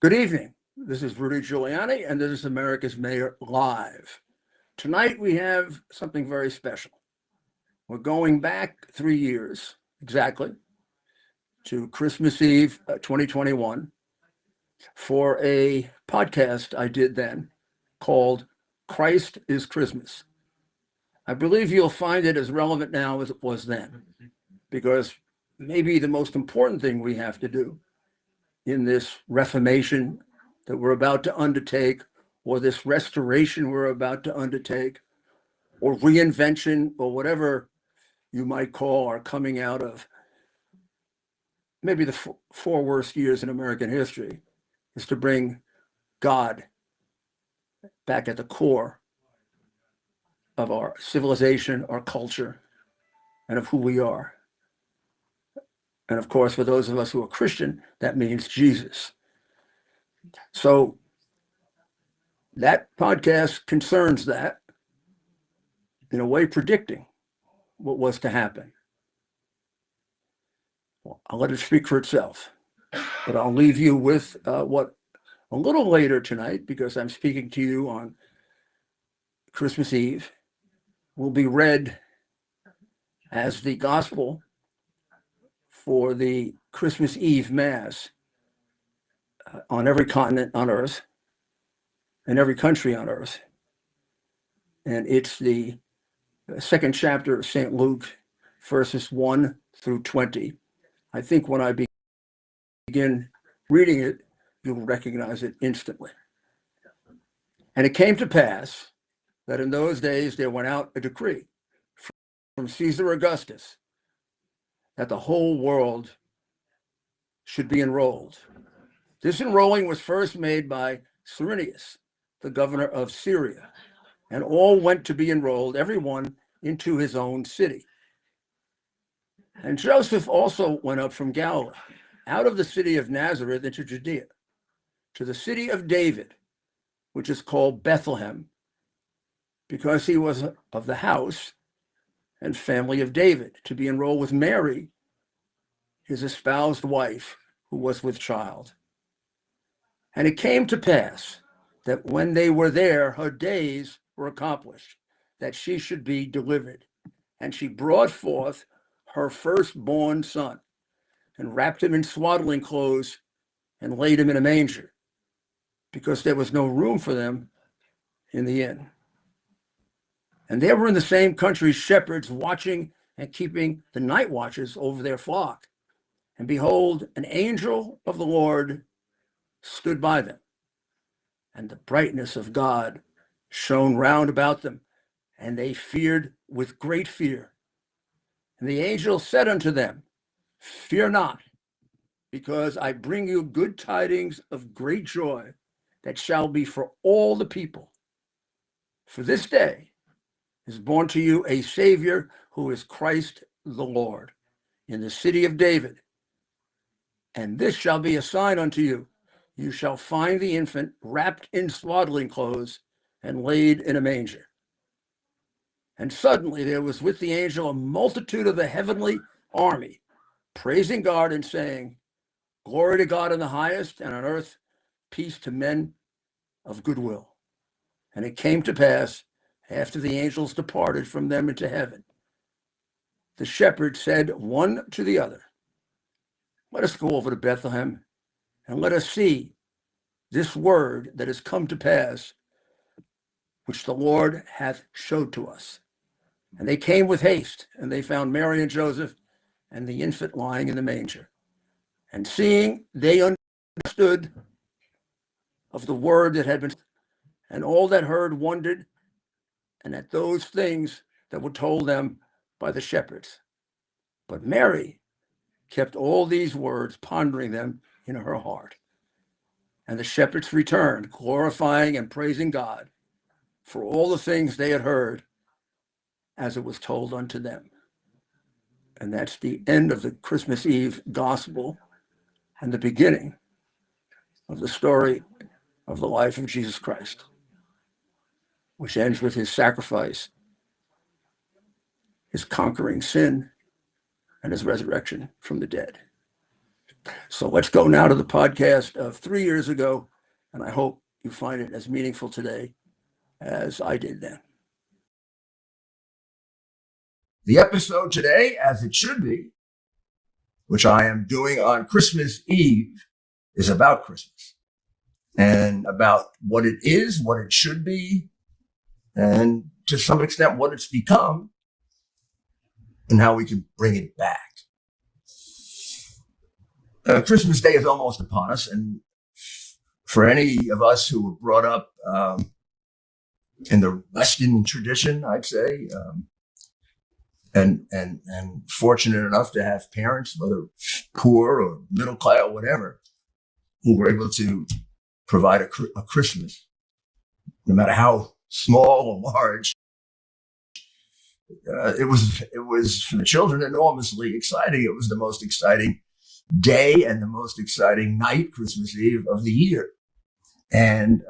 Good evening. This is Rudy Giuliani, and this is America's Mayor Live. Tonight we have something very special. We're going back 3 years exactly to Christmas Eve 2021 for a podcast I did then called Christ is Christmas. I believe you'll find it as relevant now as it was then, because maybe the most important thing we have to do in this reformation that we're about to undertake, or this restoration we're about to undertake, or reinvention, or whatever you might call our coming out of maybe the four worst years in American history, is to bring God back at the core of our civilization, our culture, and of who we are. And of course, for those of us who are Christian, that means Jesus. So that podcast concerns that, in a way, predicting what was to happen. Well, I'll let it speak for itself, but I'll leave you with what a little later tonight, because I'm speaking to you on Christmas Eve, will be read as the gospel for the Christmas Eve Mass on every continent on earth and every country on earth. And it's the second chapter of St. Luke, verses 1 through 20. I think when I begin reading it, you'll recognize it instantly. And it came to pass that in those days there went out a decree from Caesar Augustus that the whole world should be enrolled. This enrolling was first made by Cyrenius, the governor of Syria, and all went to be enrolled, everyone into his own city. And Joseph also went up from Galilee, out of the city of Nazareth into Judea, to the city of David, which is called Bethlehem, because he was of the house and family of David, to be enrolled with Mary, his espoused wife, who was with child. And it came to pass that when they were there, her days were accomplished, that she should be delivered. And she brought forth her firstborn son, and wrapped him in swaddling clothes, and laid him in a manger, because there was no room for them in the inn. And there were in the same country shepherds watching and keeping the night watches over their flock. And behold, an angel of the Lord stood by them, and the brightness of God shone round about them, and they feared with great fear. And the angel said unto them, Fear not, because I bring you good tidings of great joy that shall be for all the people. For this day is born to you a Savior, who is Christ the Lord, in the city of David. And this shall be a sign unto you. You shall find the infant wrapped in swaddling clothes and laid in a manger. And suddenly there was with the angel a multitude of the heavenly army, praising God and saying, Glory to God in the highest, and on earth peace to men of good will. And it came to pass, after the angels departed from them into heaven, the shepherds said one to the other, Let us go over to Bethlehem, and let us see this word that has come to pass, which the Lord hath showed to us. And they came with haste, and they found Mary and Joseph and the infant lying in the manger. And seeing, they understood of the word that had been, and all that heard wondered, and at those things that were told them by the shepherds. But Mary kept all these words, pondering them in her heart. And the shepherds returned, glorifying and praising God for all the things they had heard, as it was told unto them. And that's the end of the Christmas Eve gospel and the beginning of the story of the life of Jesus Christ, which ends with his sacrifice, his conquering sin, and his resurrection from the dead. So let's go now to the podcast of 3 years ago, and I hope you find it as meaningful today as I did then. The episode today, as it should be, which I am doing on Christmas Eve, is about Christmas and about what it is, what it should be, and to some extent what it's become, and how we can bring it back. Christmas Day is almost upon us, and for any of us who were brought up in the Western tradition, I'd say, and fortunate enough to have parents, whether poor or middle class or whatever, who were able to provide a Christmas, no matter how small or large. It was for the children enormously exciting. It was the most exciting day and the most exciting night, Christmas Eve, of the year. And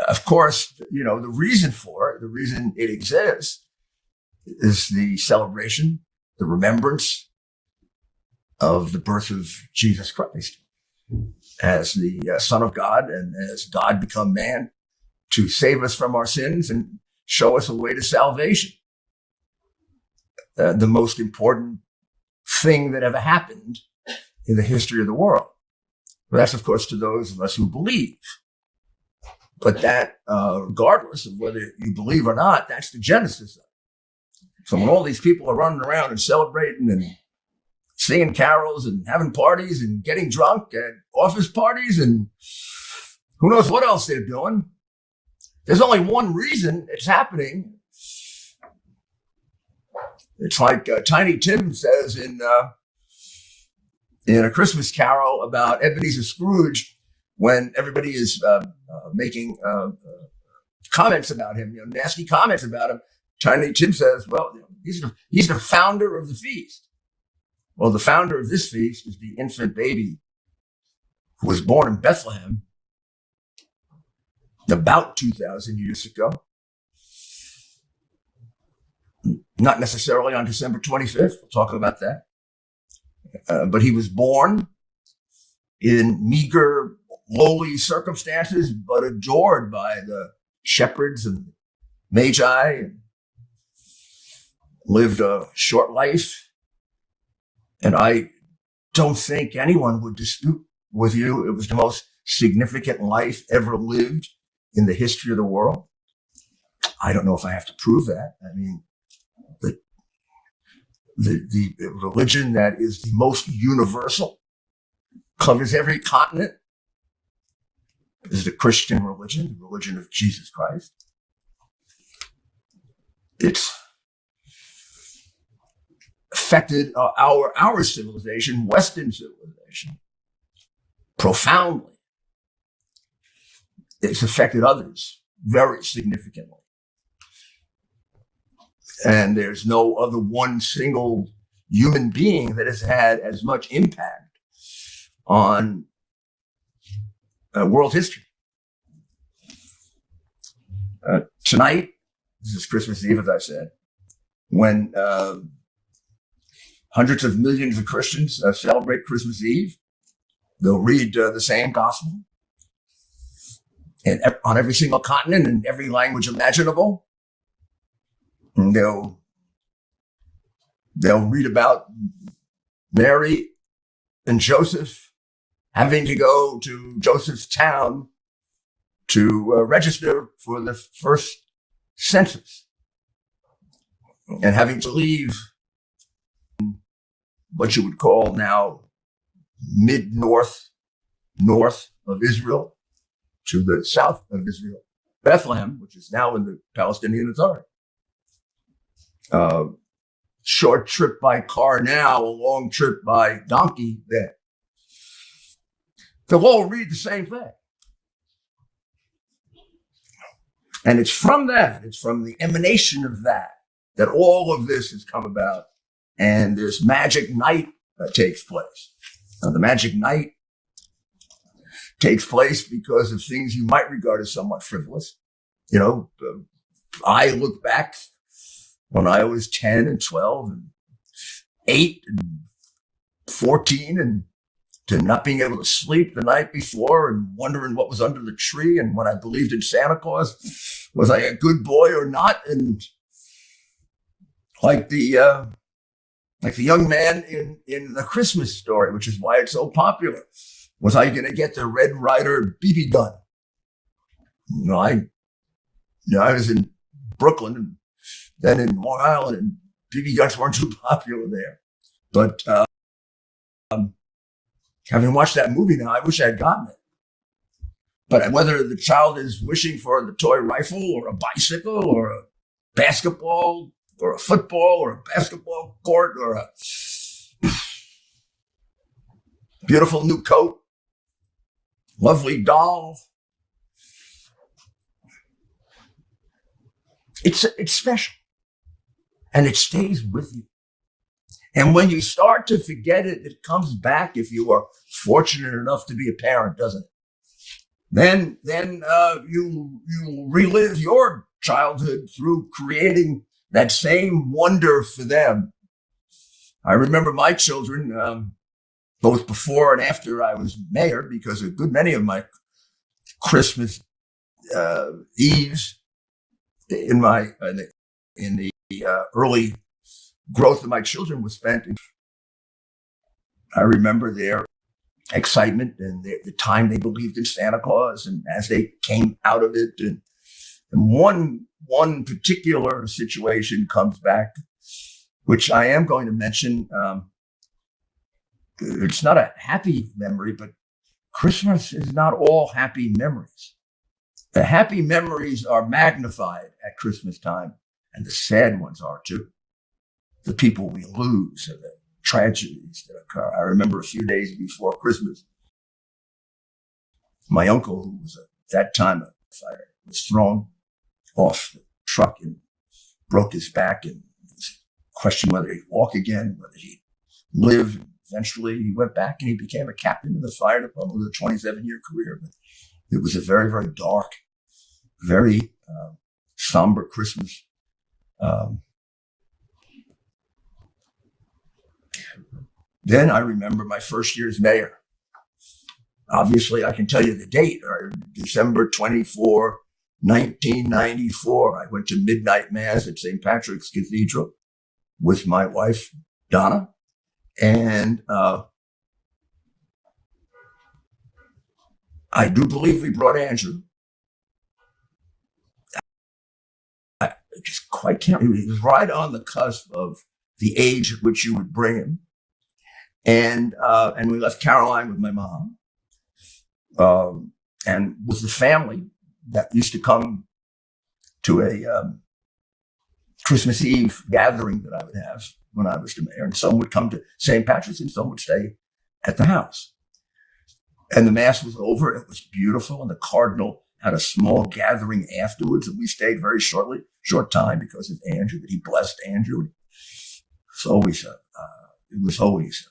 of course, the reason for it, the reason it exists, is the celebration, the remembrance of the birth of Jesus Christ as the Son of God and as God become man to save us from our sins and show us a way to salvation. The most important thing that ever happened in the history of the world. But that's, of course, to those of us who believe. But that, regardless of whether you believe or not, that's the genesis of it. So when all these people are running around and celebrating and singing carols and having parties and getting drunk at office parties and who knows what else they're doing, there's only one reason it's happening. It's like Tiny Tim says in A Christmas Carol about Ebenezer Scrooge, when everybody is making comments about him, nasty comments about him. Tiny Tim says, well, he's the founder of the feast. Well, the founder of this feast is the infant baby who was born in Bethlehem about 2,000 years ago. Not necessarily on December 25th. We'll talk about that. But he was born in meager, lowly circumstances, but adored by the shepherds and magi, and lived a short life. And I don't think anyone would dispute with you it was the most significant life ever lived in the history of the world. I don't know if I have to prove that. I mean, the religion that is the most universal, covers every continent, is the Christian religion, the religion of Jesus Christ. It's affected our civilization, Western civilization, profoundly. It's affected others very significantly. And there's no other one single human being that has had as much impact on world history. Tonight, this is Christmas Eve, as I said, when hundreds of millions of Christians celebrate Christmas Eve. They'll read the same gospel on every single continent in every language imaginable. And they'll read about Mary and Joseph having to go to Joseph's town to register for the first census, and having to leave what you would call now mid-north, north of Israel, to the south of Israel, Bethlehem, which is now in the Palestinian Authority. Short trip by car now, a long trip by donkey then. They'll all read the same thing. And it's from the emanation of that all of this has come about. And this magic night takes place. Now, the magic night takes place because of things you might regard as somewhat frivolous. I look back when I was 10 and 12 and 8 and 14 and to not being able to sleep the night before and wondering what was under the tree and when I believed in Santa Claus. Was I a good boy or not? And like the young man in The Christmas Story, which is why it's so popular. Was I going to get the Red Ryder BB gun? I was in Brooklyn and then in Long Island, and BB guns weren't too popular there. But having watched that movie now, I wish I had gotten it. But whether the child is wishing for the toy rifle or a bicycle or a basketball or a football or a basketball court or a beautiful new coat, lovely doll, it's special and it stays with you. And when you start to forget it, it comes back if you are fortunate enough to be a parent, doesn't it? Then you relive your childhood through creating that same wonder for them. I remember my children, both before and after I was mayor, because a good many of my Christmas eves in the early growth of my children was spent. I remember their excitement and the time they believed in Santa Claus, and as they came out of it, and one particular situation comes back, which I am going to mention. It's not a happy memory, but Christmas is not all happy memories. The happy memories are magnified at Christmas time, and the sad ones are too. The people we lose and the tragedies that occur. I remember a few days before Christmas, my uncle, who was at that time a firefighter, was thrown off the truck and broke his back, and questioned whether he'd walk again, whether he'd live. Eventually, he went back and he became a captain in the fire department with a 27-year career. But it was a very, very dark, very somber Christmas. Then I remember my first year as mayor. Obviously, I can tell you the date, December 24, 1994. I went to midnight mass at St. Patrick's Cathedral with my wife, Donna. And I do believe we brought Andrew. I just quite can't. He was right on the cusp of the age at which you would bring him. And we left Caroline with my mom, and with the family that used to come to a Christmas Eve gathering that I would have when I was the mayor. And some would come to St. Patrick's and some would stay at the house. And the mass was over. It was beautiful. And the cardinal had a small gathering afterwards. And we stayed very short time because of Andrew, that he blessed Andrew. It was always a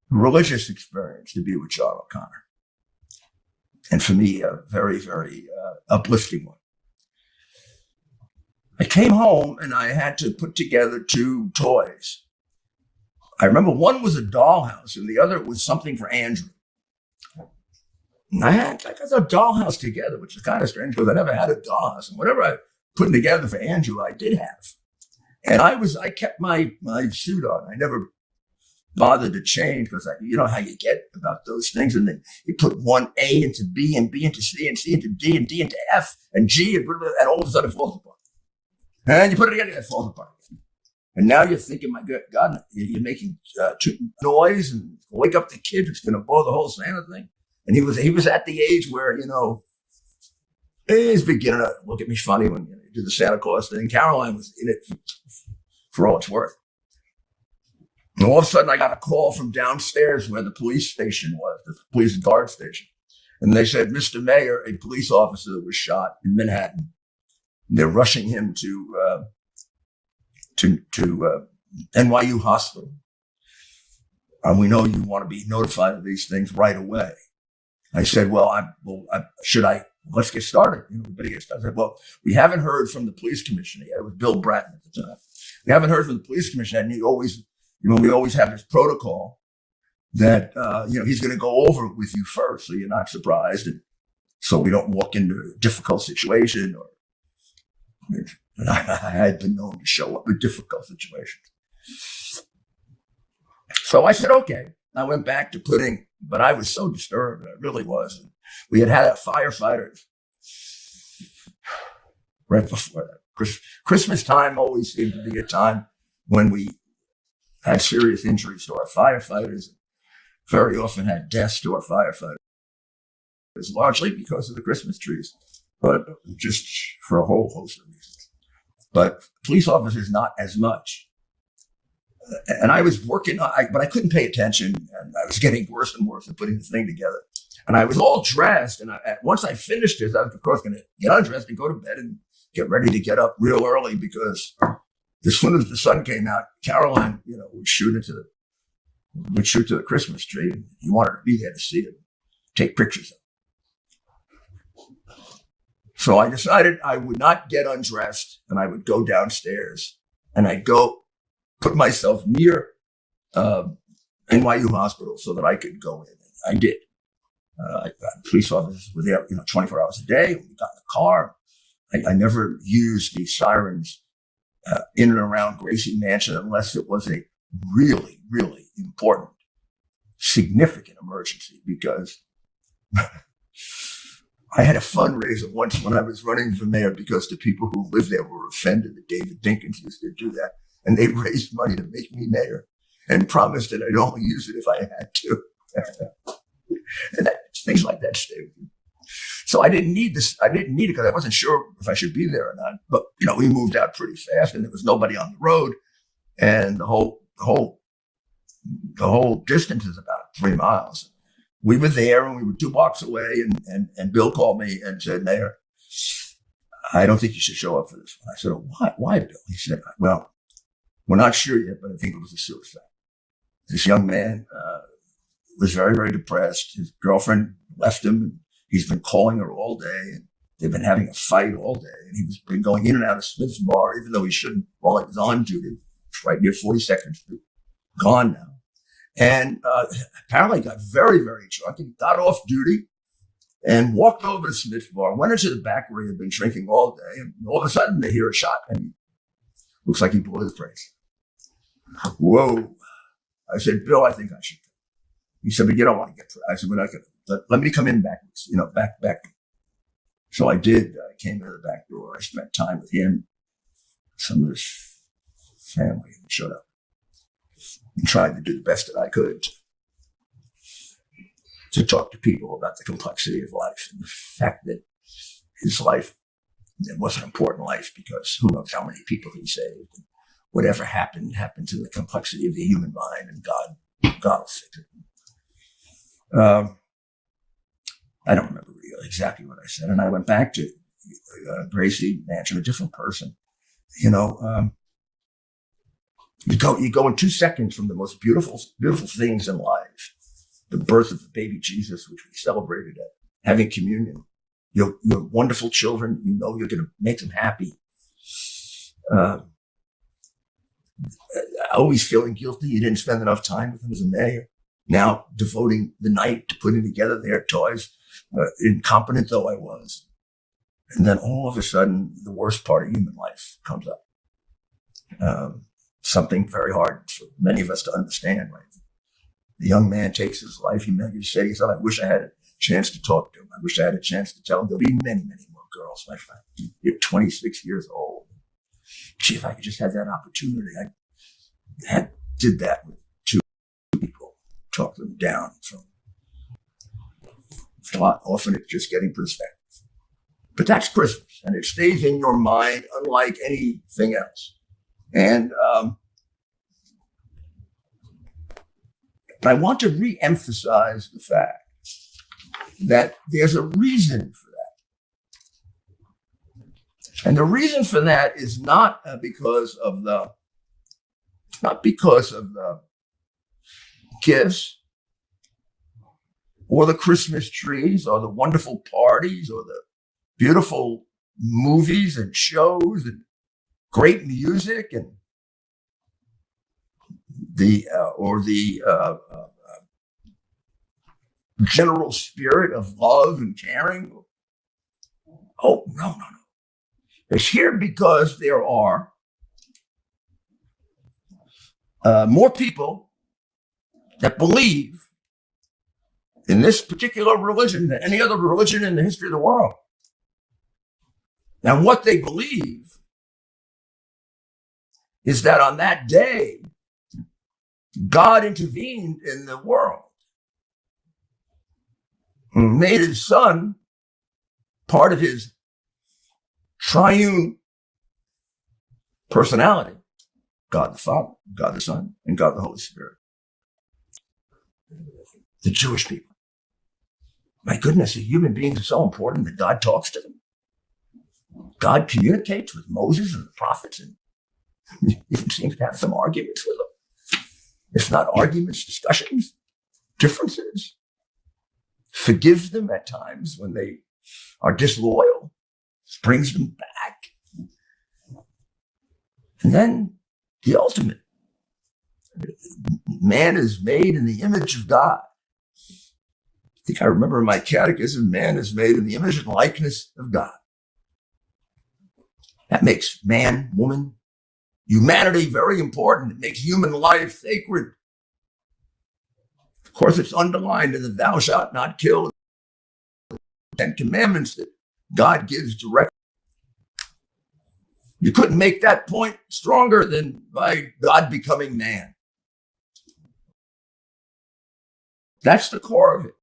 religious experience to be with John O'Connor. And for me, a very, very uplifting one. I came home and I had to put together two toys. I remember one was a dollhouse and the other was something for Andrew. And I got a dollhouse together, which is kind of strange because I never had a dollhouse. And whatever I put together for Andrew, I did have. And I kept my suit on. I never bothered to change because you know how you get about those things. And then you put one A into B and B into C and C into D and D into F and G and all of a sudden it falls apart. And you put it together, it falls apart. And now you're thinking, my God, you're making noise and wake up the kid. It's going to blow the whole Santa thing. And he was at the age where, he's beginning to look at me funny when you do the Santa Claus thing. Caroline was in it for all it's worth. And all of a sudden, I got a call from downstairs where the police station was, the police guard station. And they said, Mr. Mayor, a police officer was shot in Manhattan. They're rushing him to NYU Hospital. And we know you want to be notified of these things right away. I said, let's get started. Everybody gets started. I said, well, we haven't heard from the police commissioner yet. It was Bill Bratton at the time. We haven't heard from the police commissioner. And we always have this protocol that, he's going to go over it with you first, so you're not surprised. And so we don't walk into a difficult situation. I had been known to show up in difficult situations. So I said, okay. I went back to putting, but I was so disturbed. I really was. And we had a firefighter right before that. Christmas time always seemed to be a time when we had serious injuries to our firefighters. Very often had deaths to our firefighters, largely because of the Christmas trees, but just for a whole host of reasons. But police officers, not as much. And I was working but I couldn't pay attention, and I was getting worse and worse at putting the thing together. And I was all dressed, and once I finished this, I was, of course, going to get undressed and go to bed and get ready to get up real early, because as soon as the sun came out, Caroline, would shoot to the Christmas tree. And you wanted to be there to see it, take pictures of it. So I decided I would not get undressed, and I would go downstairs, and I'd go put myself near NYU Hospital so that I could go in. And I did. Police officers were there, 24 hours a day. We got in the car. I never used these sirens in and around Gracie Mansion unless it was a really, really important, significant emergency, because I had a fundraiser once when I was running for mayor, because the people who lived there were offended that David Dinkins used to do that. And they raised money to make me mayor and promised that I'd only use it if I had to. And things like that stay with you. So I didn't need this. I didn't need it because I wasn't sure if I should be there or not. But, we moved out pretty fast, and there was nobody on the road. And the whole distance is about 3 miles. We were there, and we were 2 blocks away. And Bill called me and said, "Mayor, I don't think you should show up for this one." I said, "Oh, why, Bill?" He said, "Well, we're not sure yet, but I think it was a suicide." This young man was very, very depressed. His girlfriend left him, and he's been calling her all day, and they've been having a fight all day. And he's been going in and out of Smith's bar, even though he shouldn't, while he was on duty. It's right near 42nd Street. Gone now. And apparently got very, very drunk, and got off duty and walked over to Smith's bar, went into the back where he had been drinking all day, and all of a sudden they hear a shot, and he looks like he blew his brains. Whoa. I said, "Bill, I think I should go." He said, "But you don't want to get." I said, "We're not going to. Let me come in backwards, back." So I did. I came in the back door. I spent time with him, some of his family, and showed up and tried to do the best that I could to talk to people about the complexity of life and the fact that his life, it was an important life, because who knows how many people he saved. Whatever happened to the complexity of the human mind, and God will fix it. I don't remember really exactly what I said. And I went back to Gracie Mansion, a different person. You go in 2 seconds from the most beautiful things in life. The birth of the baby Jesus, which we celebrated at having communion. Your wonderful children, you're going to make them happy. Always feeling guilty you didn't spend enough time with them as a mayor. Now devoting the night to putting together their toys, incompetent though I was. And then all of a sudden, the worst part of human life comes up. Something very hard for many of us to understand, right? The young man takes his life. He said, "I wish I had a chance to talk to him. I wish I had a chance to tell him there'll be many, many more girls, my friend. You're 26 years old. Gee, if I could just have that opportunity." I did that with 2 people, talked them down from a lot. Often it's just getting perspective. But that's Christmas, and it stays in your mind unlike anything else. And but I want to re-emphasize the fact that there's a reason for that. And the reason for that is not because of the gifts or the Christmas trees or the wonderful parties or the beautiful movies and shows and great music and the general spirit of love and caring. Oh, no. It's here because there are more people that believe in this particular religion than any other religion in the history of the world. And what they believe is that on that day, God intervened in the world and made his son part of his triune personality, God the Father, God the Son, and God the Holy Spirit. The Jewish people. My goodness, the human beings are so important that God talks to them. God communicates with Moses and the prophets, and even seems to have some arguments with them. If not arguments, discussions, differences. Forgives them at times when they are disloyal, brings them back. And then the ultimate. Man is made in the image of God. I think I remember in my catechism, man is made in the image and likeness of God. That makes man, woman, humanity very important. It makes human life sacred. Of course, it's underlined in the thou shalt not kill, 10 commandments that God gives directly. You couldn't make that point stronger than by God becoming man. That's the core of it.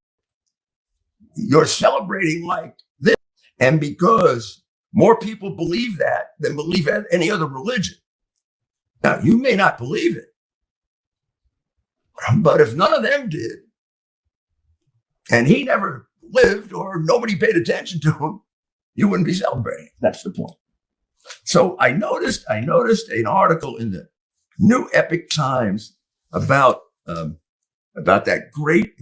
You're celebrating like this. And because more people believe that than believe any other religion. Now, you may not believe it, but if none of them did, and he never lived or nobody paid attention to him, you wouldn't be celebrating. That's the point. So I noticed an article in the New Epic Times about that great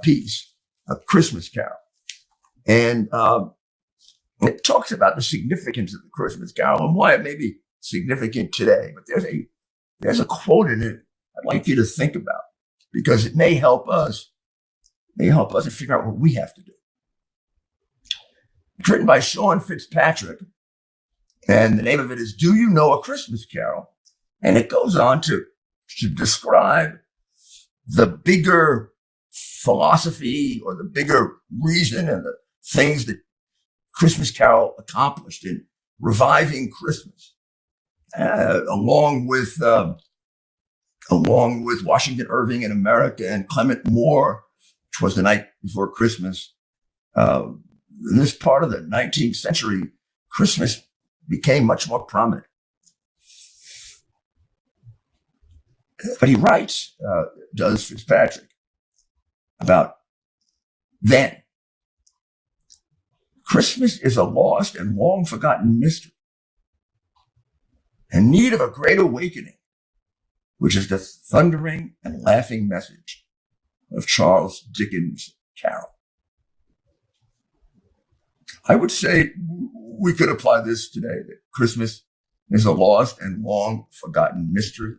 piece, A Christmas Carol. And it talks about the significance of the Christmas Carol and why it may be significant today. But there's a quote in it I'd like you to think about, because it may help us to figure out what we have to do. It's written by Sean Fitzpatrick, and the name of it is Do You Know a Christmas Carol? And it goes on to describe the bigger philosophy or the bigger reason and the things that Christmas Carol accomplished in reviving Christmas, along with Washington Irving in America and Clement Moore, which was The Night Before Christmas. In this part of the 19th century, Christmas became much more prominent. But he writes, does Fitzpatrick, about then. Christmas is a lost and long forgotten mystery in need of a great awakening, which is the thundering and laughing message of Charles Dickens' Carol. I would say we could apply this today, that Christmas is a lost and long forgotten mystery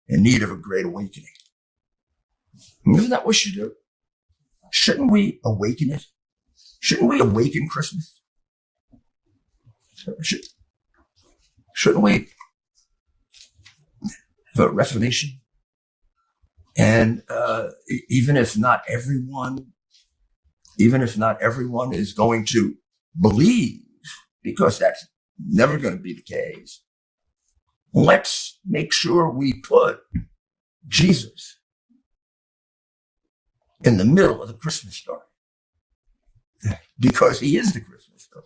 in need of a great awakening. Isn't that what we should do? Shouldn't we awaken it? Shouldn't we awaken Christmas? Shouldn't we have a reformation? And even if not everyone is going to believe, because that's never going to be the case, let's make sure we put Jesus in the middle of the Christmas story, because he is the Christmas story.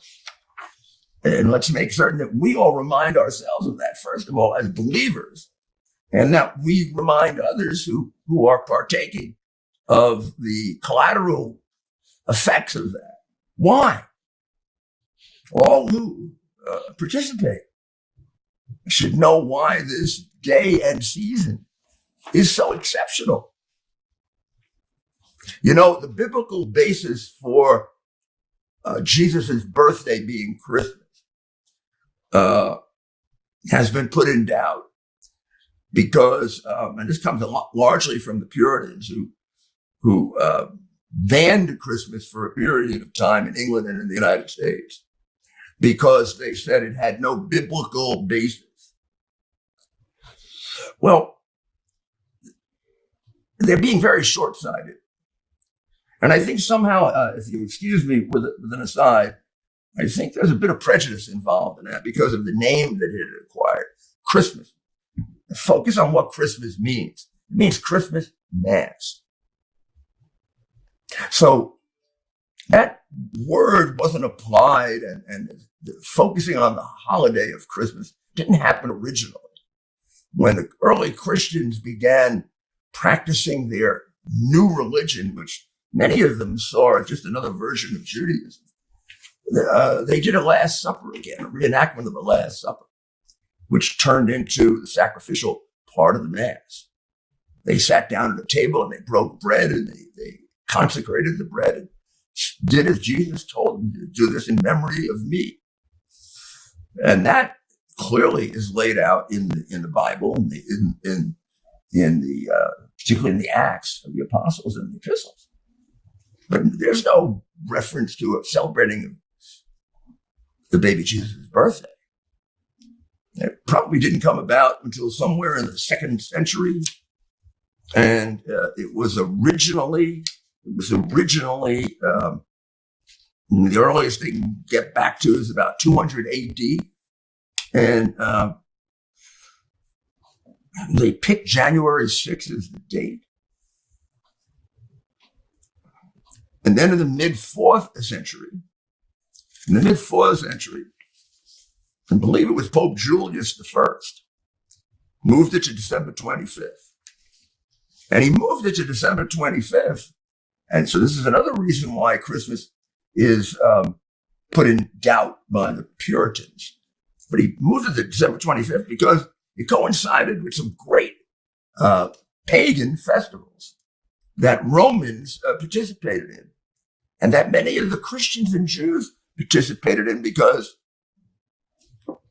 And let's make certain that we all remind ourselves of that, first of all, as believers, and that we remind others who are partaking of the collateral effects of that. Why? All who participate should know why this day and season is so exceptional. You know, the biblical basis for Jesus' birthday being Christmas has been put in doubt because, and this comes largely from the Puritans who banned Christmas for a period of time in England and in the United States because they said it had no biblical basis. Well, they're being very short-sighted. And I think somehow, if you excuse me with an aside, I think there's a bit of prejudice involved in that because of the name that it had acquired, Christmas. Focus on what Christmas means. It means Christmas Mass. So that word wasn't applied, and focusing on the holiday of Christmas didn't happen originally. When the early Christians began practicing their new religion, which many of them saw as just another version of Judaism, they did a Last Supper again, a reenactment of the Last Supper, which turned into the sacrificial part of the Mass. They sat down at a table and they broke bread and they consecrated the bread and did as Jesus told them to do this in memory of me. And that clearly is laid out in the Bible, in the particularly in the Acts of the Apostles and the Epistles. But there's no reference to celebrating the baby Jesus' birthday. It probably didn't come about until somewhere in the 2nd century, and it was originally the earliest they can get back to is about 200 A.D. And they picked January 6th as the date. And then in the mid-4th century, I believe it was Pope Julius I, moved it to December 25th. And he moved it to December 25th. And so this is another reason why Christmas is put in doubt by the Puritans. But he moved it to December 25th because it coincided with some great pagan festivals that Romans participated in, and that many of the Christians and Jews participated in because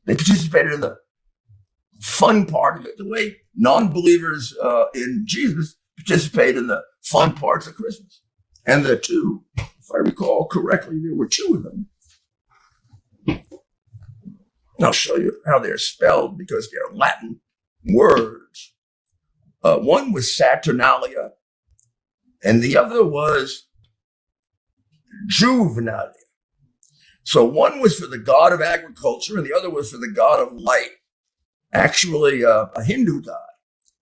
they participated in the fun part of it, the way non-believers in Jesus participate in the fun parts of Christmas. And the two, if I recall correctly, there were two of them. I'll show you how they're spelled because they're Latin words. One was Saturnalia, and the other was Juvenalia. So one was for the god of agriculture, and the other was for the god of light. Actually, a Hindu god,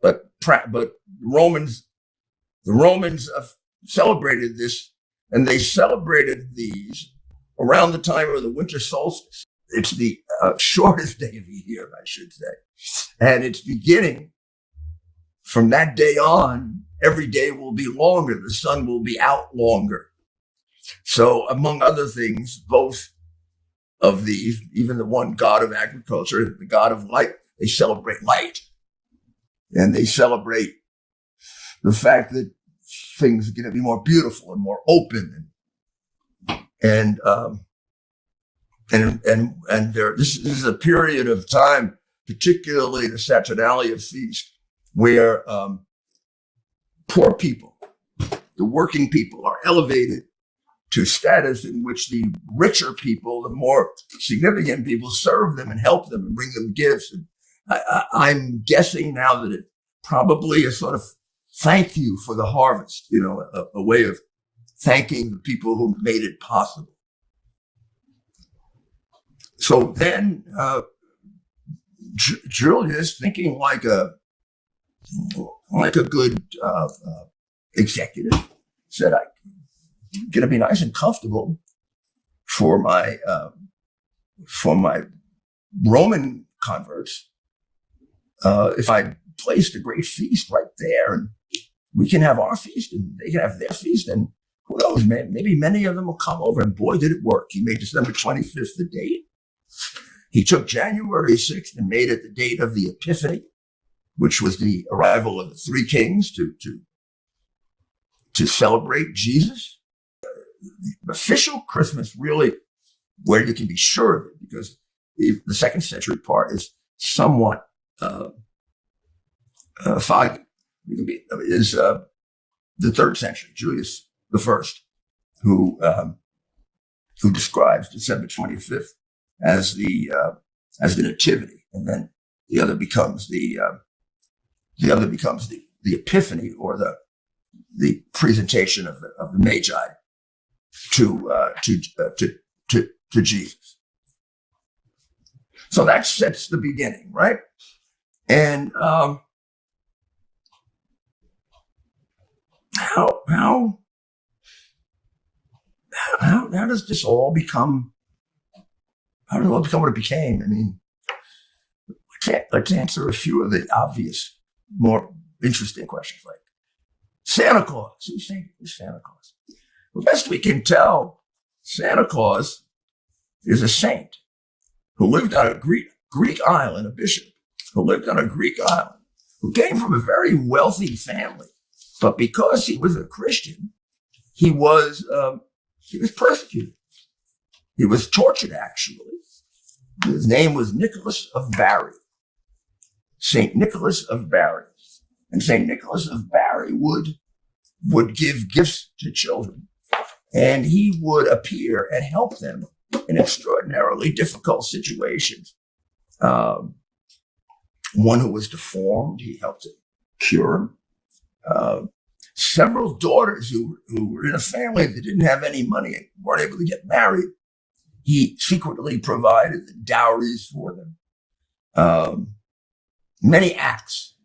but the Romans celebrated this, and they celebrated these around the time of the winter solstice. It's the shortest day of the year, I should say. And it's beginning from that day on, every day will be longer. The sun will be out longer. So among other things, both of these, even the one god of agriculture, the god of light, they celebrate light. And they celebrate the fact that things are going to be more beautiful and more open. And this is a period of time, particularly the Saturnalia feast, where poor people, the working people, are elevated to status in which the richer people, the more significant people, serve them and help them and bring them gifts. And I'm guessing now that it probably is sort of thank you for the harvest, a way of thanking the people who made it possible. So then Julius, thinking like a good executive, said, I'm going to be nice and comfortable for my Roman converts if I placed a great feast right there, and we can have our feast and they can have their feast, and who knows, maybe many of them will come over. And boy, did it work. He made December 25th the date. He took January 6th and made it the date of the Epiphany, which was the arrival of the three kings to celebrate Jesus. The official Christmas, really, where you can be sure of it, because the 2nd century part is somewhat foggy. Is the 3rd century. Julius the first, who describes December 25th as the nativity, and then the other becomes the epiphany, or the presentation of the Magi to Jesus. So that sets the beginning, right? And how does this all become? How did it all become what it became? I mean, let's answer a few of the obvious, more interesting questions, like Santa Claus. Who's Santa Claus? The best we can tell, Santa Claus is a saint who lived on a Greek island, a bishop who lived on a Greek island, who came from a very wealthy family, but because he was a Christian, he was persecuted. He was tortured, actually. His name was Nicholas of Bari, Saint Nicholas of Bari, and Saint Nicholas of Bari would give gifts to children, and he would appear and help them in extraordinarily difficult situations. One who was deformed, he helped to cure him. Several daughters who were in a family that didn't have any money and weren't able to get married, he secretly provided the dowries for them. Many acts,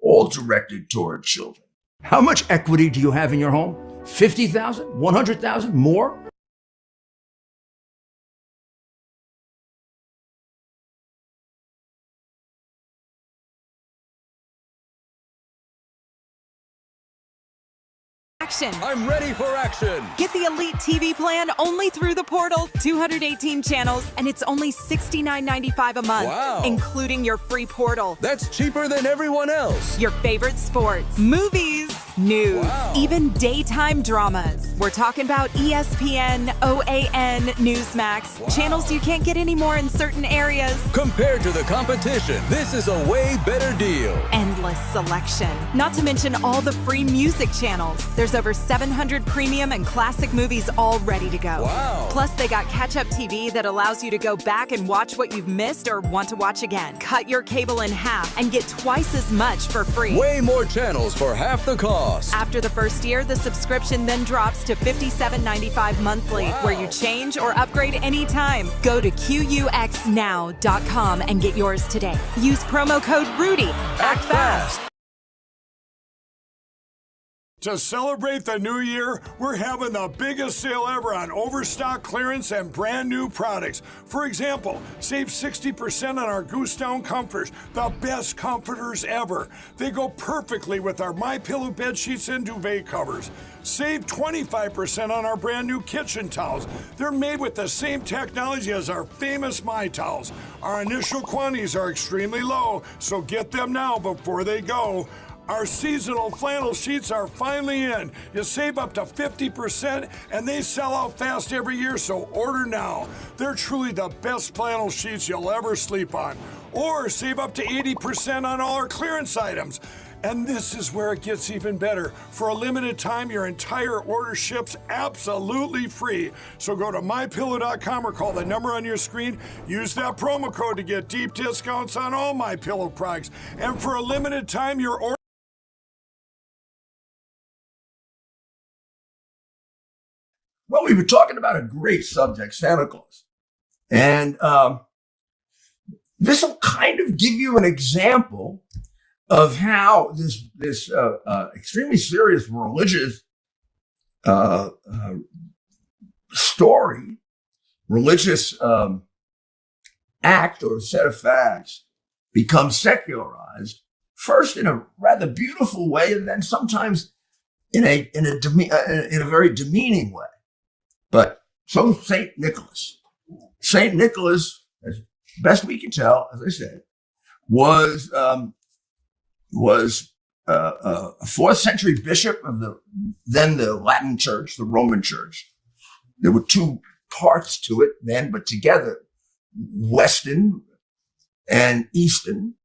all directed toward children. How much equity do you have in your home? 50,000? 100,000? More? I'm ready for action. Get the Elite TV plan only through the portal. 218 channels, and it's only $69.95 a month, Wow. including your free portal. That's cheaper than everyone else. Your favorite sports, movies, news, Wow. even daytime dramas. We're talking about ESPN, OAN, Newsmax, Wow. channels you can't get anymore in certain areas. Compared to the competition, this is a way better deal. Endless selection. Not to mention all the free music channels. There's over 700 premium and classic movies all ready to go. Wow. Plus, they got catch-up TV that allows you to go back and watch what you've missed or want to watch again. Cut your cable in half and get twice as much for free. Way more channels for half the cost. After the first year, the subscription then drops to $57.95 monthly, Wow. where you change or upgrade anytime. Go to QUXNow.com and get yours today. Use promo code RUDY. Act fast. To celebrate the new year, we're having the biggest sale ever on overstock clearance and brand new products. For example, save 60% on our Goose Down comforters, the best comforters ever. They go perfectly with our MyPillow bed sheets and duvet covers. Save 25% on our brand new kitchen towels. They're made with the same technology as our famous My Towels. Our initial quantities are extremely low, so get them now before they go. Our seasonal flannel sheets are finally in. You save up to 50%, and they sell out fast every year, so order now. They're truly the best flannel sheets you'll ever sleep on. Or save up to 80% on all our clearance items. And this is where it gets even better. For a limited time, your entire order ships absolutely free. So go to MyPillow.com or call the number on your screen. Use that promo code to get deep discounts on all MyPillow products. And for a limited time, your order... Well, we were talking about a great subject, Santa Claus. And this will kind of give you an example of how this extremely serious religious story, religious act or set of facts becomes secularized, first in a rather beautiful way, and then sometimes in a very demeaning way. But so Saint Nicholas, as best we can tell, as I said, was a 4th century bishop of the Latin Church, the Roman Church. There were two parts to it then, but together, Western and Eastern.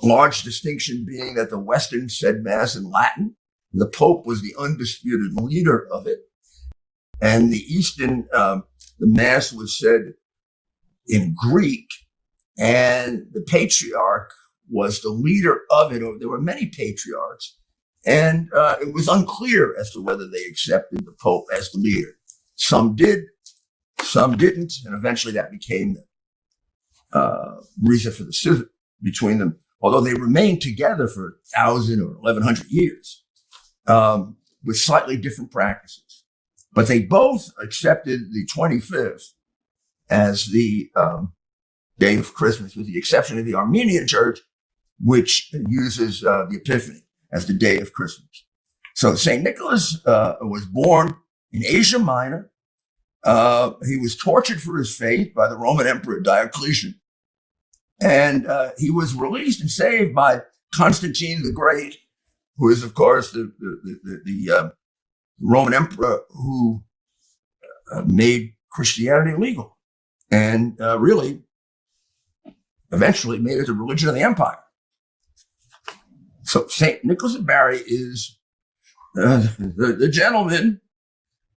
Large distinction being that the Western said Mass in Latin The Pope was the undisputed leader of it. And the the Mass was said in Greek, and the patriarch was the leader of it. Or there were many patriarchs, and it was unclear as to whether they accepted the Pope as the leader. Some did, some didn't, and eventually that became the reason for the schism between them, although they remained together for 1,000 or 1,100 years with slightly different practices. But they both accepted the 25th as the day of Christmas, with the exception of the Armenian Church, which uses the Epiphany as the day of Christmas. So St. Nicholas was born in Asia Minor. He was tortured for his faith by the Roman Emperor Diocletian. And he was released and saved by Constantine the Great, who is, of course, the Roman emperor who made Christianity legal and really eventually made it the religion of the empire. So St. Nicholas of Bari is the gentleman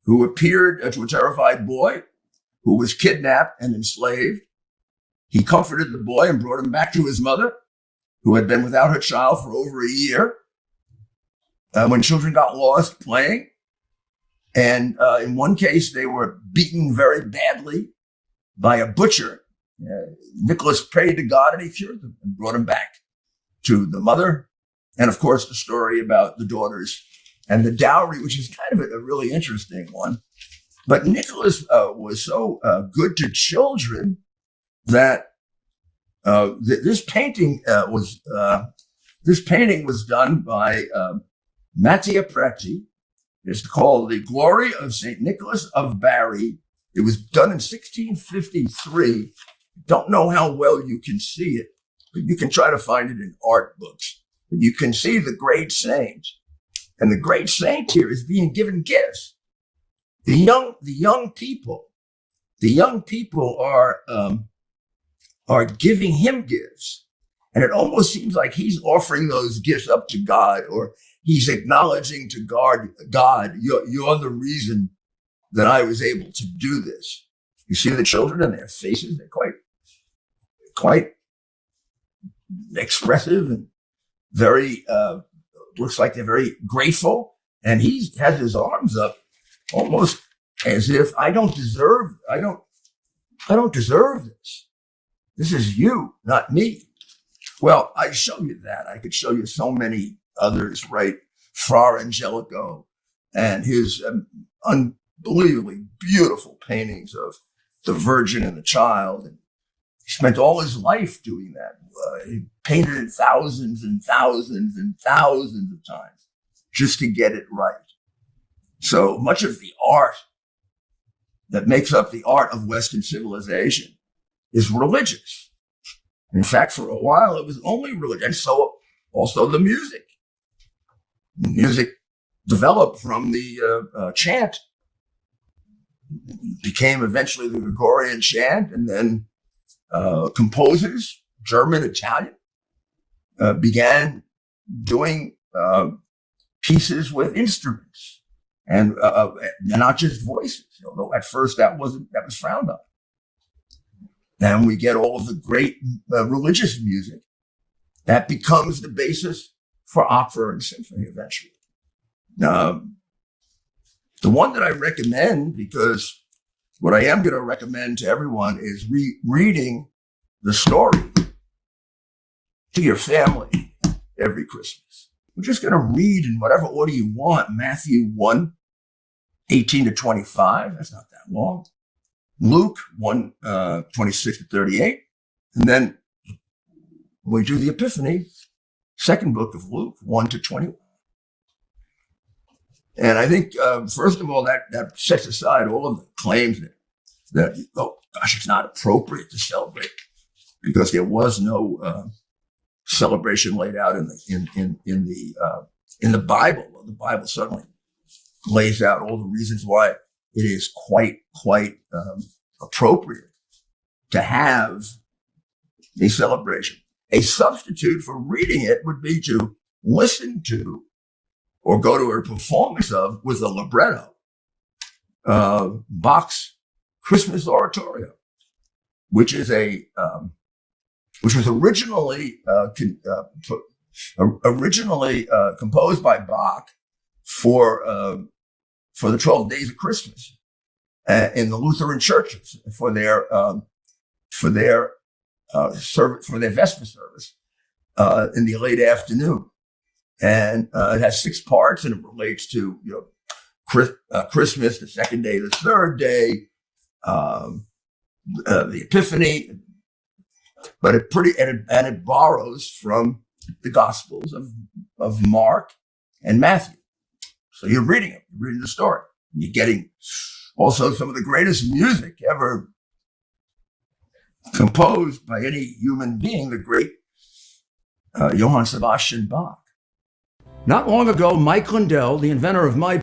who appeared to a terrified boy who was kidnapped and enslaved. He comforted the boy and brought him back to his mother, who had been without her child for over a year. When children got lost playing, and in one case, they were beaten very badly by a butcher. Nicholas prayed to God and he cured them and brought them back to the mother. And of course, the story about the daughters and the dowry, which is kind of a really interesting one. But Nicholas was so good to children that this painting was done by Mattia Preti. It's called The Glory of St. Nicholas of Bari. It was done in 1653. Don't know how well you can see it, but you can try to find it in art books. You can see the great saint. And the great saint here is being given gifts. The young people are giving him gifts. And it almost seems like he's offering those gifts up to God, or he's acknowledging to God, you're the reason that I was able to do this. You see the children and their faces, they're quite expressive and very, looks like they're very grateful. And he has his arms up almost as if I don't deserve this. This is you, not me. Well, I show you that. I could show you so many others, right? Fra Angelico and his unbelievably beautiful paintings of the Virgin and the Child. And he spent all his life doing that. He painted it thousands and thousands and thousands of times just to get it right. So much of the art that makes up the art of Western civilization is religious. In fact, for a while, it was only religion. And so also the music. The music developed from the chant, became eventually the Gregorian chant, and then composers, German, Italian, began doing pieces with instruments and not just voices, although at first that was frowned on. Then we get all of the great religious music that becomes the basis for opera and symphony eventually. The one that I recommend, because what I am going to recommend to everyone is reading the story to your family every Christmas. We're just going to read in whatever order you want. Matthew 1, 18 to 25. That's not that long. Luke 1, 26 to 38. And then we do the Epiphany, second book of Luke, 1 to 21. And I think, first of all, that sets aside all of the claims that oh gosh, it's not appropriate to celebrate, because there was no celebration laid out in the Bible. Well, the Bible certainly lays out all the reasons why it is quite appropriate to have a celebration. A substitute for reading it would be to listen to or go to a performance of with a libretto, Bach's Christmas Oratorio, which is which was originally composed by Bach for the 12 days of Christmas in the Lutheran churches for their Vesper service in the late afternoon. And it has 6 parts, and it relates to Christmas, the second day, the third day, the Epiphany, but it borrows from the Gospels of Mark and Matthew. So you're reading the story. And you're getting also some of the greatest music ever composed by any human being, the great Johann Sebastian Bach. Not long ago, Mike Lindell, the inventor of my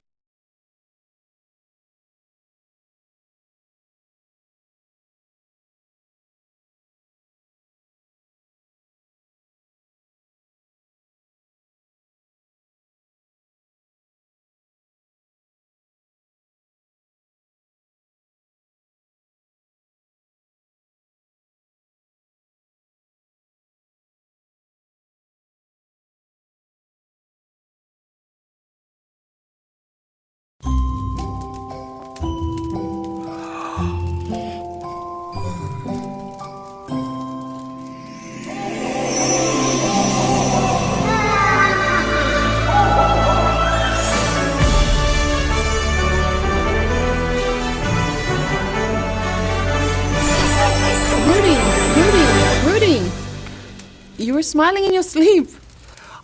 You were smiling in your sleep.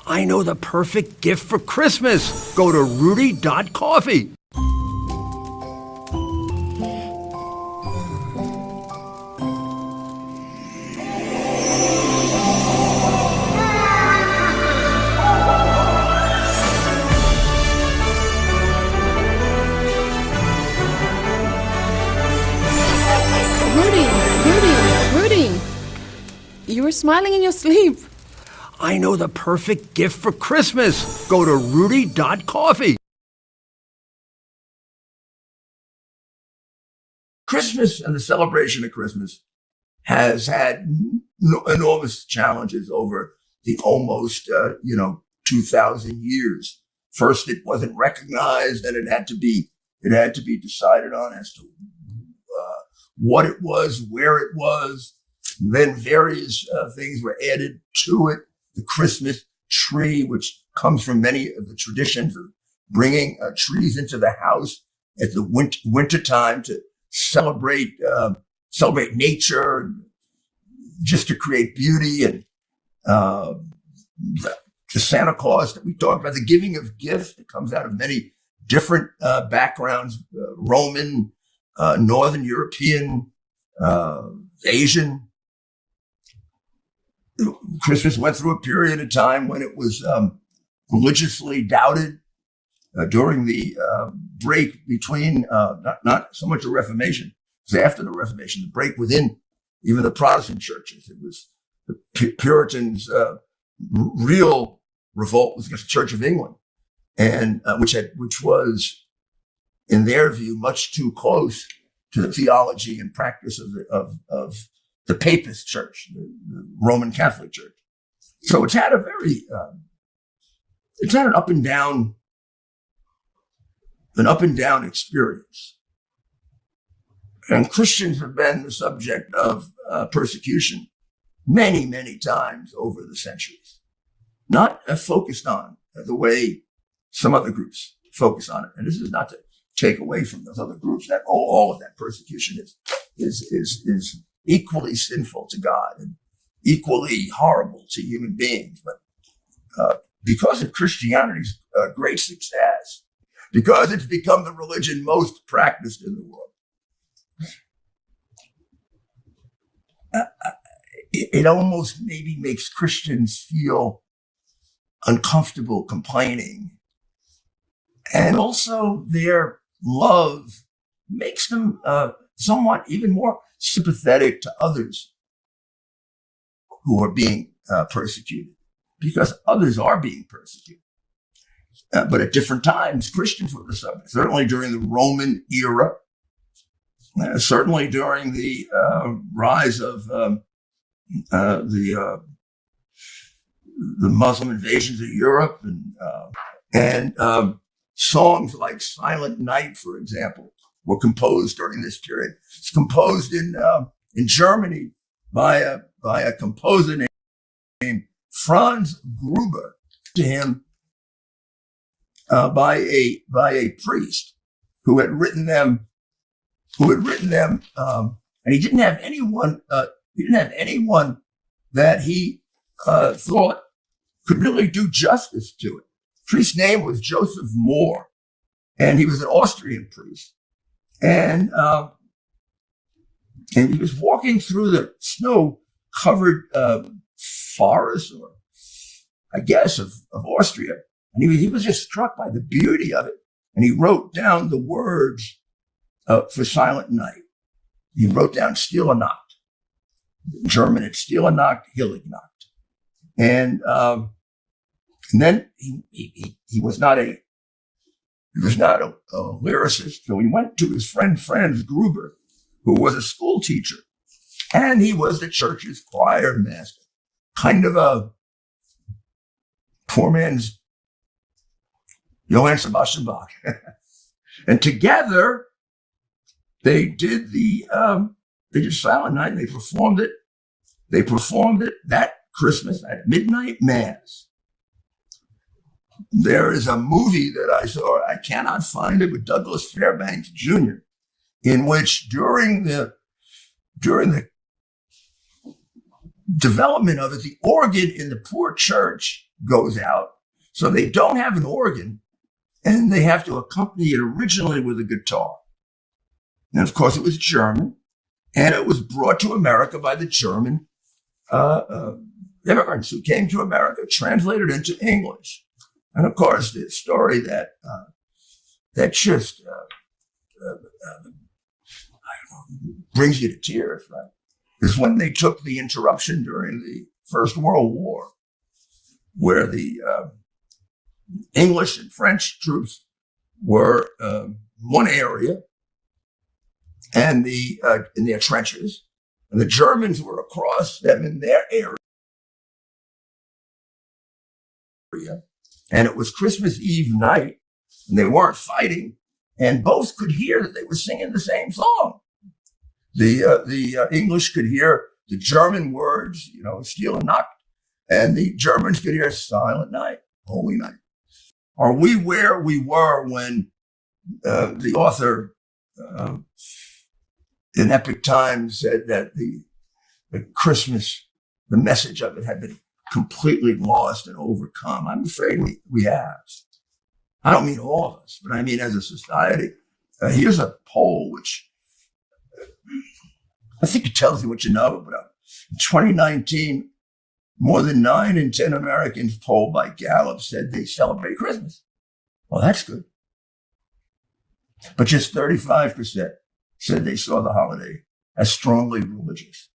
I know the perfect gift for Christmas. Go to Rudy.coffee. Rudy. You were smiling in your sleep. I know the perfect gift for Christmas. Go to Rudy.coffee. Christmas and the celebration of Christmas has had enormous challenges over the almost, 2,000 years. First, it wasn't recognized, and it had to be decided on as to what it was, where it was. Then various things were added to it. The Christmas tree, which comes from many of the traditions of bringing trees into the house at the winter time to celebrate nature, and just to create beauty, and the Santa Claus that we talked about, the giving of gifts that comes out of many different backgrounds, Roman, Northern European, Asian. Christmas went through a period of time when it was religiously doubted during the break between, not so much the Reformation, it was after the Reformation, the break within even the Protestant churches. It was the Puritans' real revolt was against the Church of England, and which was, in their view, much too close to the theology and practice of the Papist Church, the Roman Catholic Church. So it's had an up and down experience. And Christians have been the subject of persecution many, many times over the centuries. Not focused on the way some other groups focus on it. And this is not to take away from those other groups that all of that persecution is equally sinful to God and equally horrible to human beings. But because of Christianity's great success, because it's become the religion most practiced in the world, it almost maybe makes Christians feel uncomfortable complaining. And also their love makes them somewhat even more sympathetic to others who are being persecuted, because others are being persecuted. But at different times, Christians were the subject. Certainly during the Roman era, certainly during the rise of the Muslim invasions of Europe, and songs like "Silent Night," for example, were composed during this period. It's composed in Germany by a composer named Franz Gruber. To him, by a priest who had written them, and he didn't have anyone. He didn't have anyone that he thought could really do justice to it. The priest's name was Joseph Mohr, and he was an Austrian priest. And he was walking through the snow-covered forest, or I guess, of Austria. And he was just struck by the beauty of it. And he wrote down the words for Silent Night. He wrote down Stille Nacht. In German, it's Stille Nacht, Heilige Nacht. And then he was not a lyricist. So he went to his friend Franz Gruber, who was a school teacher, and he was the church's choir master, kind of a poor man's Johann Sebastian Bach. And together they did Silent Night, and they performed it. They performed it that Christmas at midnight mass. There is a movie that I saw, I cannot find it, with Douglas Fairbanks Jr., in which during the development of it, the organ in the poor church goes out. So they don't have an organ, and they have to accompany it originally with a guitar. And of course, it was German, and it was brought to America by the German immigrants who came to America, translated into English. And of course, the story that just brings you to tears, right, is when they took the interruption during the First World War, where the English and French troops were one area, and in their trenches, and the Germans were across them in their area. And it was Christmas Eve night, and they weren't fighting, and both could hear that they were singing the same song. The English could hear the German words, Stille Nacht, and the Germans could hear Silent Night, Holy Night. Are we where we were when the author in Epic Times said that the Christmas, the message of it had been completely lost and overcome? I'm afraid we have. I don't mean all of us, but I mean as a society. Here's a poll which I think it tells you what you know about. In 2019, more than 9 in 10 Americans polled by Gallup said they celebrate Christmas. Well, that's good. But just 35% said they saw the holiday as strongly religious.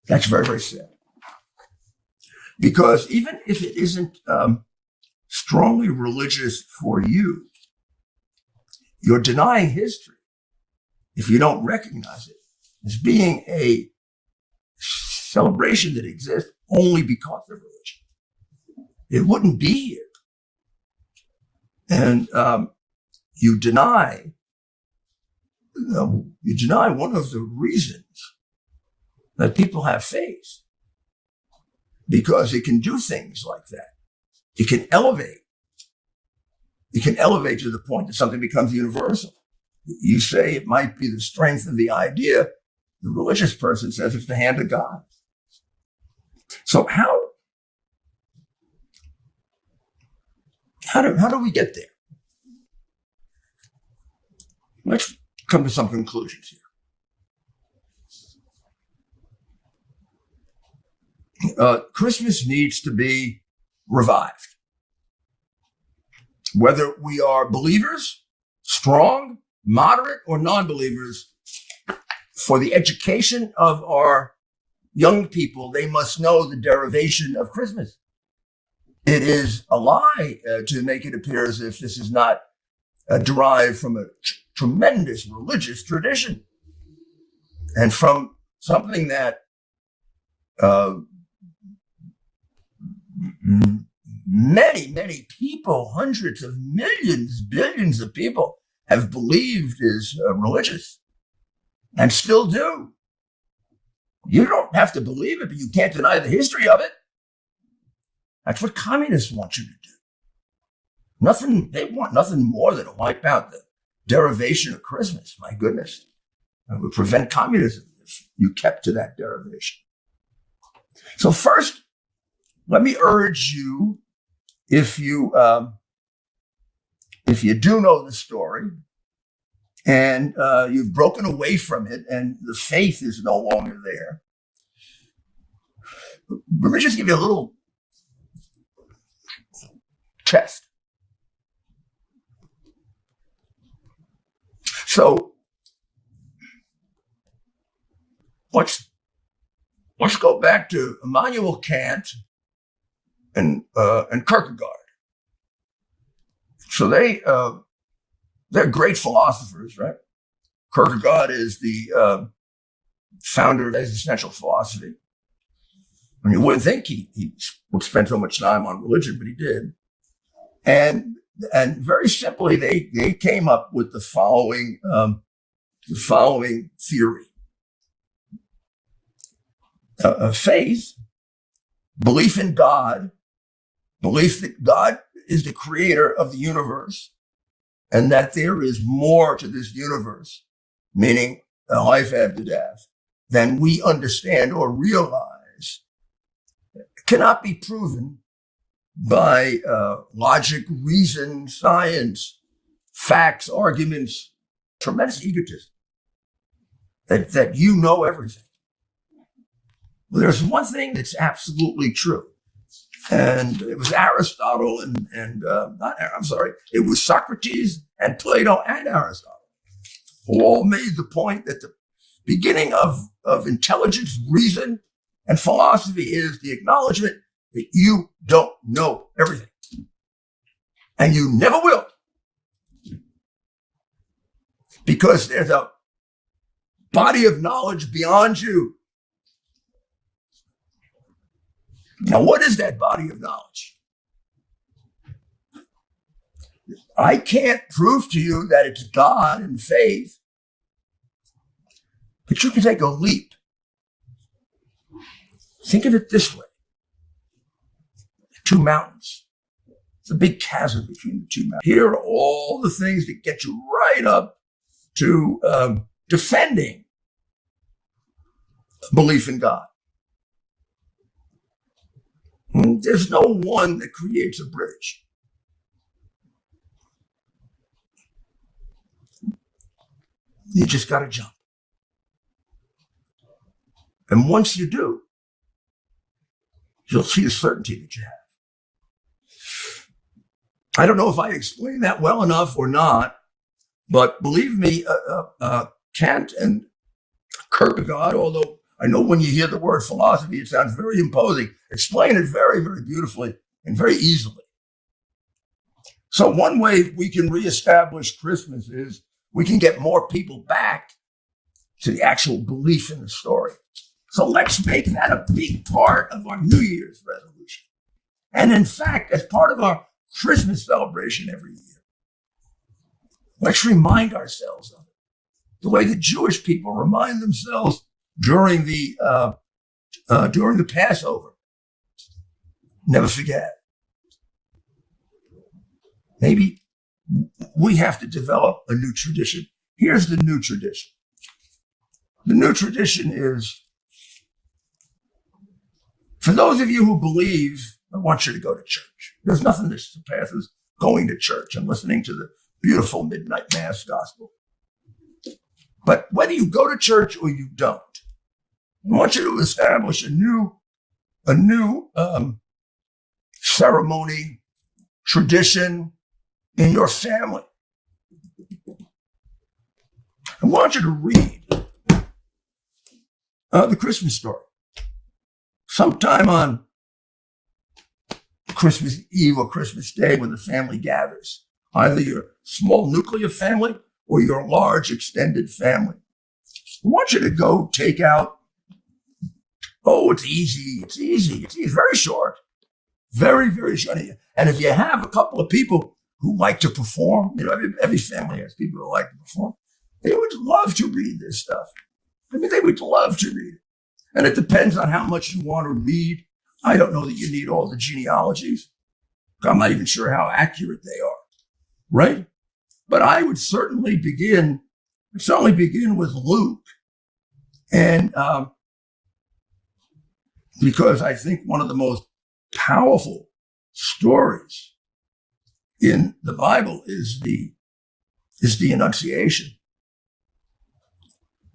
That's very, very sad. Because even if it isn't strongly religious for you, you're denying history if you don't recognize it as being a celebration that exists only because of religion. It wouldn't be here. And you deny one of the reasons that people have faith, because it can do things like that. It can elevate. It can elevate to the point that something becomes universal. You say it might be the strength of the idea. The religious person says it's the hand of God. So how do we get there? Let's come to some conclusions here. Christmas needs to be revived. Whether we are believers, strong, moderate, or non-believers, for the education of our young people, they must know the derivation of Christmas. It is a lie to make it appear as if this is not derived from a tremendous religious tradition and from something that many people, hundreds of millions, billions of people have believed is religious and still do. You don't have to believe it, but you can't deny the history of it. That's what communists want you to do. They want nothing more than to wipe out the derivation of Christmas. My goodness. It would prevent communism if you kept to that derivation. So first, let me urge you, if you do know the story and you've broken away from it and the faith is no longer there, let me just give you a little test. So let's go back to Immanuel Kant and Kierkegaard. So they're great philosophers, right? Kierkegaard is the founder of existential philosophy. I mean, you wouldn't think he would spend so much time on religion, but he did. And very simply, they came up with the following theory: faith, belief in God, belief that God is the creator of the universe, and that there is more to this universe, meaning a life after death, than we understand or realize, cannot be proven by logic, reason, science, facts, arguments. Tremendous egotism that you know everything. Well, there's one thing that's absolutely true, and it was Aristotle it was Socrates and Plato and Aristotle who all made the point that the beginning of intelligence, reason, and philosophy is the acknowledgement that you don't know everything. And you never will. Because there's a body of knowledge beyond you. Now, what is that body of knowledge? I can't prove to you that it's God and faith, but you can take a leap. Think of it this way. Two mountains. It's a big chasm between the two mountains. Here are all the things that get you right up to defending belief in God. There's no one that creates a bridge. You just got to jump. And once you do, you'll see the certainty that you have. I don't know if I explained that well enough or not, but believe me, Kant and Kierkegaard, although I know when you hear the word philosophy, it sounds very imposing, explain it very, very beautifully and very easily. So one way we can reestablish Christmas is we can get more people back to the actual belief in the story. So let's make that a big part of our New Year's resolution. And in fact, as part of our Christmas celebration every year, let's remind ourselves of it. The way the Jewish people remind themselves during the Passover. Never forget. Maybe we have to develop a new tradition. Here's the new tradition. The new tradition is, for those of you who believe, I want you to go to church. There's nothing that surpasses going to church and listening to the beautiful midnight mass gospel. But whether you go to church or you don't, I want you to establish a new ceremony, tradition in your family. I want you to read the Christmas story. sometime on Christmas Eve or Christmas Day when the family gathers, either your small nuclear family or your large extended family. I want you to go take out, it's easy. It's very short. Very, very short. And if you have a couple of people who like to perform, every family has people who like to perform, they would love to read this stuff. They would love to read it. And it depends on how much you want to read. I don't know that you need all the genealogies. I'm not even sure how accurate they are, right? But I would certainly begin with Luke. And because I think one of the most powerful stories in the Bible is the Annunciation.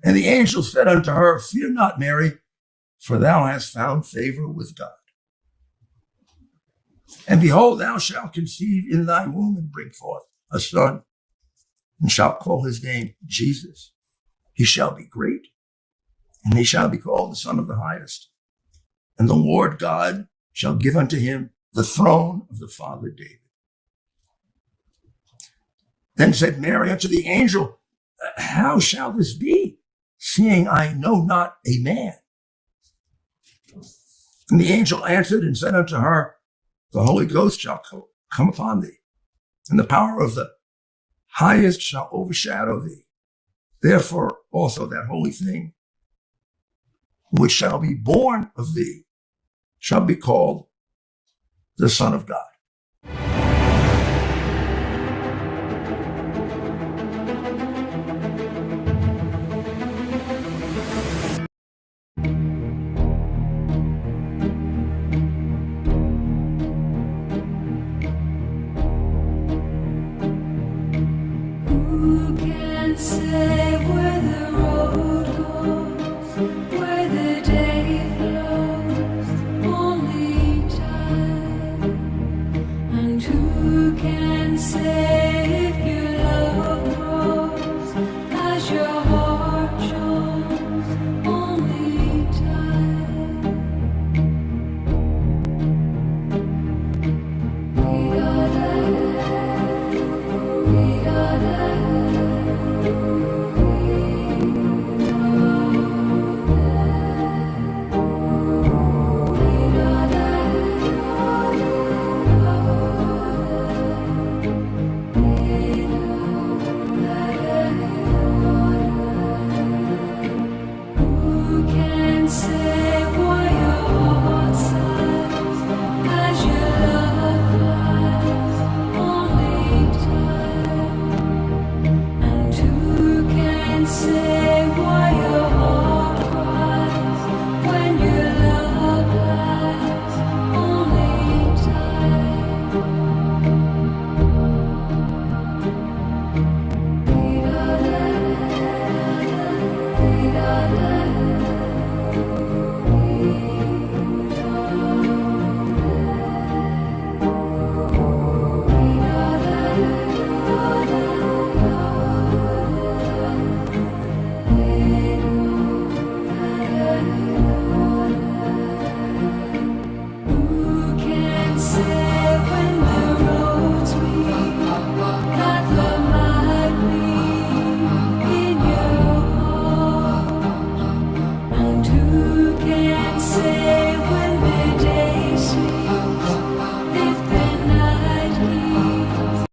And the angel said unto her, "Fear not, Mary, for thou hast found favor with God. And behold, thou shalt conceive in thy womb and bring forth a son, and shalt call his name Jesus. He shall be great, and he shall be called the Son of the Highest. And the Lord God shall give unto him the throne of the father David." Then said Mary unto the angel, "How shall this be, seeing I know not a man?" And the angel answered and said unto her, "The Holy Ghost shall come upon thee, and the power of the Highest shall overshadow thee. Therefore also that holy thing which shall be born of thee shall be called the Son of God." Who can say where the road goes, where the day flows? Only time. And who can say if your love grows as your heart shows? Only time. Who can say why your heart sighs as your love flies? Only time. And who can say why your heart cries when your love lies? Only Who can say when the roads meet that love might be in your heart? And who can say when the day sleeps if the night heals?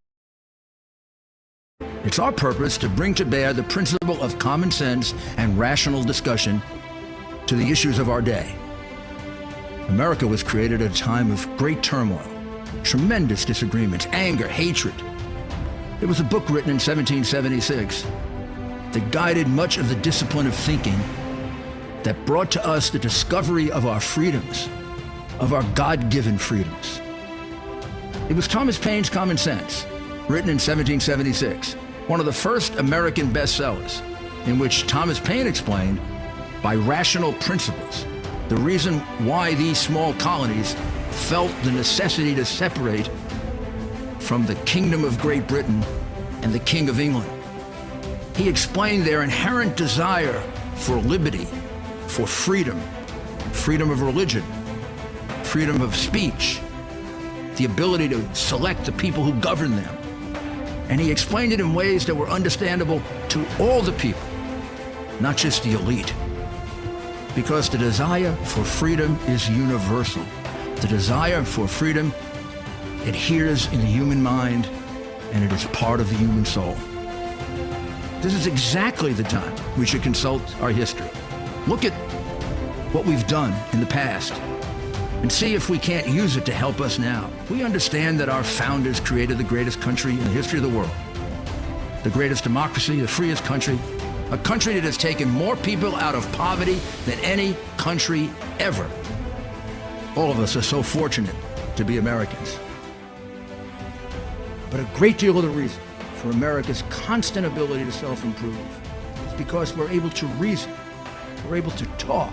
It's our purpose to bring to bear the principle of common sense and rational discussion to the issues of our day. America was created at a time of great turmoil, tremendous disagreements, anger, hatred. There was a book written in 1776 that guided much of the discipline of thinking that brought to us the discovery of our freedoms, of our God-given freedoms. It was Thomas Paine's Common Sense, written in 1776, one of the first American bestsellers, in which Thomas Paine explained, by rational principles, the reason why these small colonies felt the necessity to separate from the Kingdom of Great Britain and the King of England. He explained their inherent desire for liberty, for freedom, freedom of religion, freedom of speech, the ability to select the people who govern them. And he explained it in ways that were understandable to all the people, not just the elite. Because the desire for freedom is universal. The desire for freedom adheres in the human mind, and it is part of the human soul. This is exactly the time we should consult our history. Look at what we've done in the past and see if we can't use it to help us now. We understand that our founders created the greatest country in the history of the world, the greatest democracy, the freest country, a country that has taken more people out of poverty than any country ever. All of us are so fortunate to be Americans. But a great deal of the reason for America's constant ability to self-improve is because we're able to reason, we're able to talk,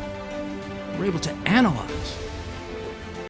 we're able to analyze,